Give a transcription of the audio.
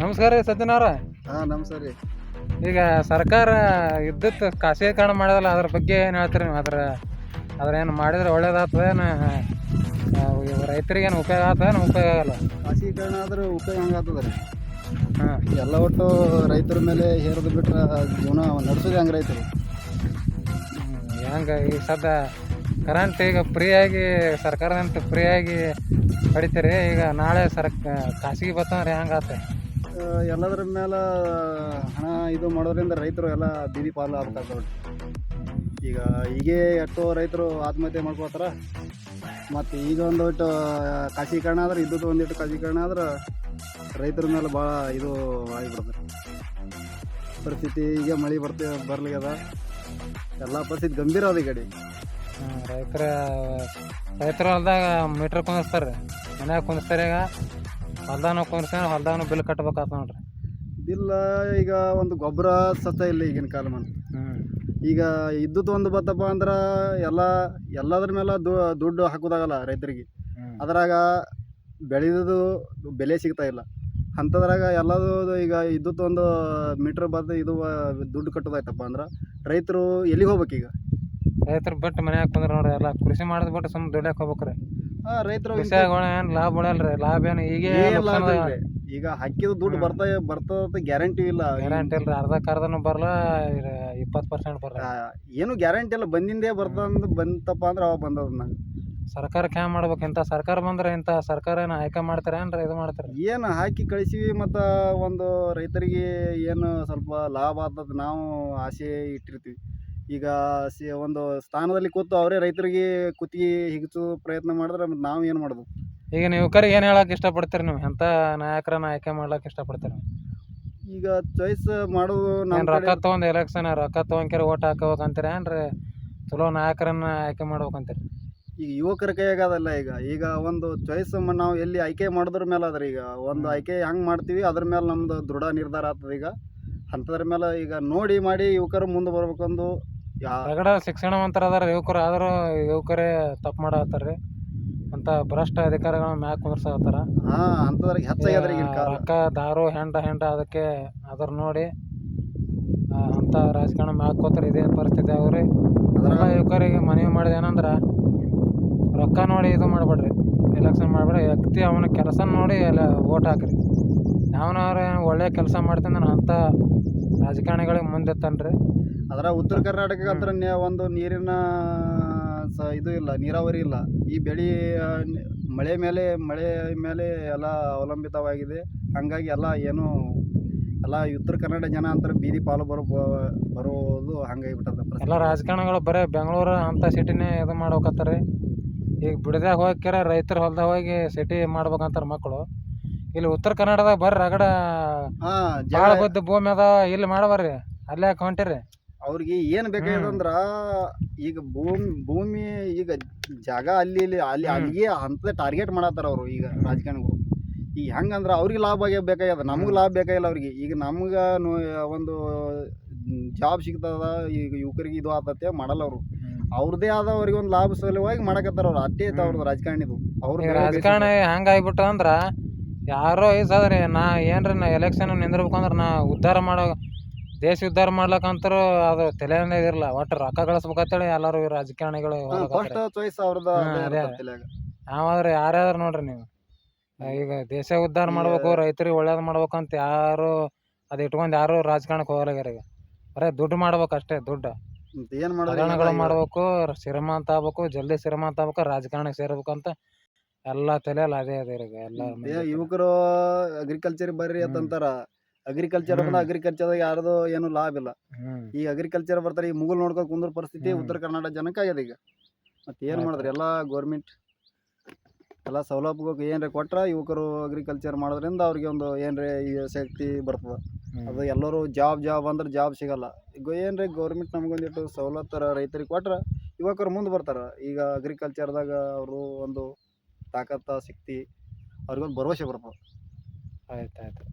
ನಮಸ್ಕಾರ ರೀ ಸತ್ಯನವ್ರ. ನಮಸ್ಕಾರ ರೀ. ಈಗ ಸರ್ಕಾರ ವಿದ್ಯುತ್ ಖಾಸಗೀಕರಣ ಮಾಡೋದಲ್ಲ, ಅದ್ರ ಬಗ್ಗೆ ಏನು ಹೇಳ್ತೀರಿ ನೀವು? ಅದ್ರೇನು ಮಾಡಿದ್ರೆ ಒಳ್ಳೇದಾಗ್ತದೆ, ರೈತರಿಗೆ ಏನು ಉಪಯೋಗ ಆಗ್ತದೆ, ಉಪಯೋಗ ಆಗಲ್ಲ? ಖಾಸಗೀಕರಣ ಆದ್ರೆ ಉಪಯೋಗ ಹಂಗಾಗ್ತದೆ ರೀ. ಹಾಂ, ಎಲ್ಲ ಒಟ್ಟು ರೈತರ ಮೇಲೆ ಹೇರಿದು ಬಿಟ್ರೆ ಜೀವನ ನಡೆಸೋದು ಹೆಂಗೆ ರೈತರು? ಹೆಂಗೆ ಈಗ ಕರೆಂಟ್ ಈಗ ಫ್ರೀಯಾಗಿ ಸರ್ಕಾರದಂತ ಫ್ರೀಯಾಗಿ ಪಡಿತೀರಿ, ಈಗ ನಾಳೆ ಖಾಸಗಿ ಬರ್ತಂದ್ರೆ ಹೆಂಗಾಗ್ತದೆ? ಎಲ್ಲದ್ರ ಮೇಲೆ ಹಣ ಇದು ಮಾಡೋದ್ರಿಂದ ರೈತರು ಎಲ್ಲ ಬೀದಿ ಪಾಲು ಆಗ್ತಾರೆ ನೋಡಿ. ಈಗೇ ಎಷ್ಟೋ ರೈತರು ಆತ್ಮಹತ್ಯೆ ಮಾಡ್ಕೋತಾರ. ಮತ್ತು ಈಗ ಒಂದಿಟ್ಟು ಖಾಸಗೀಕರಣ ಆದ್ರೆ, ಇದ್ದದ್ದು ಒಂದಿಟ್ಟು ಖಾಸಗೀಕರಣ ಆದ್ರೆ ರೈತರ ಮೇಲೆ ಭಾಳ ಇದು ಆಗಿಬಿಡ್ತದೆ ಪರಿಸ್ಥಿತಿ. ಈಗ ಮಳೆ ಬರ್ಲಿಕ್ಕದ, ಎಲ್ಲ ಪರಿಸ್ಥಿತಿ ಗಂಭೀರ ಅದ ಈ ಕಡೆ. ರೈತರ ಹೊಲ್ದಾಗ ಮೀಟ್ರ್ ಕುಂದಿಸ್ತಾರೆ, ಮನ್ಯಾಗ ಕುಂದಿಸ್ತಾರೆ. ಈಗ ಹೊಲ್ದಾನ ಕುಂದಿಸ್ತಾರೆ, ಹೊಲ್ದಾನು ಬಿಲ್ ಕಟ್ಬೇಕಾಗ್ತದೆ ನೋಡ್ರಿ. ಬಿಲ್ಲ ಈಗ ಒಂದು ಗೊಬ್ಬರ ಸತ್ತ ಇಲ್ಲ ಈಗಿನ ಕಾಲ ಮಂದಿ. ಈಗ ಇದ್ದದ್ದು ಒಂದು ಬತ್ತಪ್ಪ ಅಂದ್ರೆ ಎಲ್ಲದ್ರ ಮೇಲೆ ದುಡ್ಡು ಹಾಕೋದಾಗಲ್ಲ ರೈತರಿಗೆ. ಅದ್ರಾಗ ಬೆಳೆದು ಬೆಲೆ ಸಿಗ್ತಾ ಇಲ್ಲ. ಅಂಥದ್ರಾಗ ಎಲ್ಲದು ಈಗ ಇದ್ದದ್ದು ಒಂದು ಮೀಟ್ರ್ ಇದು ದುಡ್ಡು ಕಟ್ಟೋದಾಯ್ತಪ್ಪ ಅಂದ್ರೆ ರೈತರು ಎಲ್ಲಿಗೆ ಹೋಗ್ಬೇಕು? ಈಗ ರೈತರು ಬಿಟ್ಟು ಮನ್ಯಾಗ ಕುಂದ್ರೆ ನೋಡ್ರಿ, ಎಲ್ಲ ಕೃಷಿ ಮಾಡೋದು ಬಿಟ್ಟು ಸುಮ್ಮನೆ ದುಡ್ಯಾಕ ಹೋಗ್ಬೇಕ್ರಿ. ರೈತರು ಏನು ಲಾಭ ಉಳಿಯಲ್ರಿ. ಲಾಭ ಏನು ಈಗ ಹಾಕಿದ ದುಡ್ಡು ಬರ್ತದ ಗ್ಯಾರಂಟಿ ಇಲ್ಲ. ಗ್ಯಾರಂಟಿ ಇಲ್ರಿ, ಅರ್ಧಕ್ಕರ್ಧನೂ ಬರಲ್ಲ, 20% ಬರಲ್ಲ. ಏನು ಗ್ಯಾರಂಟಿ ಇಲ್ಲ. ಬಂದಿಂದೇ ಬಂತಪ್ಪ ಅಂದ್ರೆ ಅವಾಗ ಬಂದದ. ನಂಗೆ ಸರ್ಕಾರಕ್ಕೆ ಹ್ಯಾಂಗ ಮಾಡ್ಬೇಕು? ಇಂಥ ಸರ್ಕಾರ ಬಂದ್ರೆ ಇಂಥ ಸರ್ಕಾರ ಏನು ಆಯ್ಕೆ ಮಾಡ್ತಾರೆ ಏನ್ರಿ ಇದು ಮಾಡ್ತಾರೆ? ಏನು ಹಾಕಿ ಕಳಿಸಿವಿ. ಮತ್ತು ಒಂದು ರೈತರಿಗೆ ಏನು ಸ್ವಲ್ಪ ಲಾಭ ಆಗ್ತದೆ ನಾವು ಆಸೆ ಇಟ್ಟಿರ್ತೀವಿ. ಈಗ ಒಂದು ಸ್ಥಾನದಲ್ಲಿ ಕೂತು ಅವರೇ ರೈತರಿಗೆ ಕುತ್ತಿಗೆ ಹಿಗಿಸೋ ಪ್ರಯತ್ನ ಮಾಡಿದ್ರೆ ಮತ್ತು ನಾವು ಏನು ಮಾಡೋದು? ಈಗ ನೀವು ಯುವಕರಿಗೆ ಏನು ಹೇಳಕ್ಕೆ ಇಷ್ಟಪಡ್ತೀರಿ? ನೀವು ಎಂಥ ನಾಯಕರನ್ನ ಆಯ್ಕೆ ಮಾಡ್ಲಿಕ್ಕೆ ಇಷ್ಟಪಡ್ತೀರಿ? ಈಗ ಚಾಯ್ಸ್ ಮಾಡೋದು ರೊಕ್ಕ ತೊಗೊಂಡು ಎಲೆಕ್ಷನ್ ರೊಕ್ಕ ತೊಗೊಂಡ್ರೆ ಓಟ್ ಹಾಕೋಬೇಕಂತೀರಿ ಏನ್ರಿ ಚಲೋ ನಾಯಕರನ್ನ ಆಯ್ಕೆ ಮಾಡ್ಬೇಕಂತೀರಿ? ಈಗ ಯುವಕರ ಕೈಯಾಗದಲ್ಲ. ಈಗ ಒಂದು ಚಾಯ್ಸ್ ನಾವು ಎಲ್ಲಿ ಆಯ್ಕೆ ಮಾಡೋದ್ರ ಮೇಲೆ ಅದ್ರಿ. ಈಗ ಒಂದು ಆಯ್ಕೆ ಹೆಂಗೆ ಮಾಡ್ತೀವಿ ಅದ್ರ ಮೇಲೆ ನಮ್ದು ದೃಢ ನಿರ್ಧಾರ ಆಗ್ತದೆ. ಈಗ ಅಂಥದ್ರ ಮೇಲೆ ಈಗ ನೋಡಿ ಮಾಡಿ ಯುವಕರು ಮುಂದೆ ಬರ್ಬೇಕಂದು. ರಗಡ ಶಿಕ್ಷಣವಂತರ ಅದಾರ ಯುವಕರು, ಆದರೂ ಯುವಕರೇ ತಪ್ಪು ಮಾಡತ್ತಾರ್ರಿ. ಅಂತ ಭ್ರಷ್ಟ ಅಧಿಕಾರಿಗಳ ಮ್ಯಾಗ ಕುಂದ್ರಸತ್ತಾರ. ಅಂಥದ್ರಾಗ ಹೆಚ್ಚಾಗ್ಯದ್ರಿ ರೊಕ್ಕ ದಾರು ಹೆಂಡ ಅದಕ್ಕೆ ಅದ್ರ ನೋಡಿ ಅಂತ ರಾಜಕಾರಣ ಮ್ಯಾಗ ಕೂತಾರೆ. ಇದೇ ಪರಿಸ್ಥಿತಿ ಅವ್ರಿ. ಅದೆಲ್ಲ ಯುವಕರಿಗೆ ಮನವಿ ಮಾಡಿದೆ ಏನಂದ್ರೆ, ರೊಕ್ಕ ನೋಡಿ ಇದು ಮಾಡಬೇಡ್ರಿ, ಎಲೆಕ್ಷನ್ ಮಾಡಬೇಡ್ರಿ. ವ್ಯಕ್ತಿ ಅವನ ಕೆಲಸ ನೋಡಿ ಎಲ್ಲ ಓಟ್ ಹಾಕ್ರಿ. ಯಾವನವ್ರು ಒಳ್ಳೆ ಕೆಲಸ ಮಾಡ್ತೀನಿ ನಾನು ಅಂಥ ರಾಜಕಾರಣಿಗಳಿಗೆ ಮುಂದೆ ತನ್ರಿ. ಅದರ ಉತ್ತರ ಕರ್ನಾಟಕ ಅಂತ ಒಂದು ನೀರಿನ ಇದು ಇಲ್ಲ, ನೀರಾವರಿ ಇಲ್ಲ. ಈ ಬೆಳೆ ಮಳೆ ಮೇಲೆ ಎಲ್ಲ ಅವಲಂಬಿತವಾಗಿದೆ. ಹಾಗಾಗಿ ಎಲ್ಲ ಉತ್ತರ ಕನ್ನಡ ಜನ ಅಂತಾರೆ ಬೀದಿ ಪಾಲು ಬರೋದು ಹಂಗಾಗಿಬಿಟ್ಟದ. ಎಲ್ಲ ರಾಜಕಾರಣಿಗಳು ಬರೀ ಬೆಂಗಳೂರು ಅಂಥ ಸಿಟಿನೇ ಇದು ಮಾಡ್ಬೇಕತ್ತಾರೆ. ಈಗ ಬಿಡದಾಗ ಹೋಗ್ಯಾರ, ರೈತರ ಹೊಲ್ದಾಗ ಹೋಗಿ ಸಿಟಿ ಮಾಡ್ಬೇಕಂತಾರೆ ಮಕ್ಕಳು. ಇಲ್ಲಿ ಉತ್ತರ ಕನ್ನಡದಾಗ ಬರ್ರಿ, ರಗಡ ಭಾಳ ಬುದ್ಧಿ ಭೂಮಿ ಅದ, ಇಲ್ಲಿ ಮಾಡಬರ್ರಿ. ಅಲ್ಲೇ ಯಾಕೆ ಹೊಂಟಿರಿ? ಅವ್ರಿಗೆ ಏನು ಬೇಕಾಗಿದಂದ್ರ ಈಗ ಭೂಮಿ ಈಗ ಜಾಗ ಅಲ್ಲಿಗೆ ಅಂತ ಟಾರ್ಗೆಟ್ ಮಾಡತ್ತಾರ ಅವರು. ಈಗ ರಾಜಕಾರಣಿಗಳು ಈಗ ಹೆಂಗಂದ್ರೆ ಅವ್ರಿಗೆ ಲಾಭ ಬೇಕಾಗ್ಯದ, ನಮ್ಗೆ ಲಾಭ ಬೇಕಾಗಿಲ್ಲ ಅವ್ರಿಗೆ. ಈಗ ನಮ್ಗೆ ಒಂದು ಜಾಬ್ ಸಿಗ್ತದ, ಈಗ ಯುವಕರಿಗೆ ಇದು ಆತತೆ ಮಾಡಲ್ಲ ಅವರು. ಅವ್ರದ್ದೇ ಆದ ಅವ್ರಿಗೆ ಒಂದು ಲಾಭ ಸಲುವಾಗಿ ಮಾಡಕತ್ತಾರ ಅವ್ರು. ಅಷ್ಟೇ ಐತೆ ಅವ್ರದ್ದು ರಾಜಕಾರಣಿದು. ರಾಜಕಾರಣ ಹೆಂಗಾಗ್ಬಿಟ್ಟು ಅಂದ್ರೆ, ಯಾರೋ ಈಸಾದ್ರಿ ನಾ ಎಲೆಕ್ಷನ್ ನಿಂದಿರ್ಬೇಕಂದ್ರೆ ಉದ್ಧಾರ ಮಾಡೋ ದೇಶ ಉದ್ಧಾರ ಮಾಡ್ಲಕ್ಕಂತಾರು ಅದು ತಲೆಯೇ ಇರಲ್ಲ. ಒಟ್ಟು ರೊಕ್ಕ ಗಳಿಸ್ಬೇಕಂತೇಳಿ ಎಲ್ಲರೂ ರಾಜಕಾರಣಿಗಳು ನಾವಾದ್ರೆ ಯಾರ್ಯಾರು ನೋಡ್ರಿ ನೀವು. ಈಗ ದೇಶ ಉದ್ಧಾರ ಮಾಡ್ಬೇಕು, ರೈತರಿಗೆ ಒಳ್ಳೇದು ಮಾಡ್ಬೇಕಂತ ಯಾರು ಅದು ಇಟ್ಕೊಂಡು ಯಾರು ರಾಜಕಾರಣಕ್ಕೆ ಹೋಗಲಾಗ್ಯಾರ. ಈಗ ಬರೀ ದುಡ್ಡು ಮಾಡ್ಬೇಕು ಅಷ್ಟೇ. ದುಡ್ಡು ಹಗರಣಗಳು ಮಾಡ್ಬೇಕು, ಶ್ರೀಮಂತ ಆಗ್ಬೇಕು, ಜಲ್ದಿ ಶ್ರೀಮಂತ ಆಗ್ಬೇಕು, ರಾಜಕಾರಣಕ್ಕೆ ಸೇರ್ಬೇಕಂತ ಎಲ್ಲ ತಲೆಯಲ್ಲಿ ಅದೇ ಈಗ ಎಲ್ಲ ಯುವಕರು. ಅಗ್ರಿಕಲ್ಚರ್ ಬರ್ರಿ ಅಂತಂತಾರ. ಅಗ್ರಿಕಲ್ಚರ್ದಾಗ ಯಾರ್ದು ಏನು ಲಾಭ ಇಲ್ಲ. ಈ ಅಗ್ರಿಕಲ್ಚರ್ ಬರ್ತಾರೆ, ಈ ಮುಗುಲ್ ನೋಡ್ಕೊಂಡು ಕುಂದ್ರ ಪರಿಸ್ಥಿತಿ ಉತ್ತರ ಕರ್ನಾಟಕ ಜನಕ್ಕೆ ಆಗ್ಯದ. ಈಗ ಮತ್ತೆ ಏನು ಮಾಡಿದ್ರಿ? ಎಲ್ಲ ಗೌರ್ಮೆಂಟ್ ಎಲ್ಲ ಸೌಲಭ್ಯಕ್ಕೆ ಏನ್ರಿ ಕೊಟ್ರ ಯುವಕರು ಅಗ್ರಿಕಲ್ಚರ್ ಮಾಡೋದ್ರಿಂದ ಅವ್ರಿಗೆ ಒಂದು ಏನ್ರಿ ಶಕ್ತಿ ಬರ್ತದ. ಅದು ಎಲ್ಲರೂ ಜಾಬ್ ಅಂದ್ರೆ ಜಾಬ್ ಸಿಗಲ್ಲ. ಈಗ ಏನ್ರಿ ಗೌರ್ಮೆಂಟ್ ನಮ್ಗೊಂದಿಟ್ಟು ಸವಲತ್ತು ರೈತರಿಗೆ ಕೊಟ್ರ ಯುವಕರು ಮುಂದೆ ಬರ್ತಾರ. ಈಗ ಅಗ್ರಿಕಲ್ಚರ್ದಾಗ ಅವರು ಒಂದು ತಾಕತ್ತ ಶಕ್ತಿ ಅವ್ರಿಗೊಂದು ಭರವಸೆ ಬರ್ತದೆ. ಆಯ್ತು.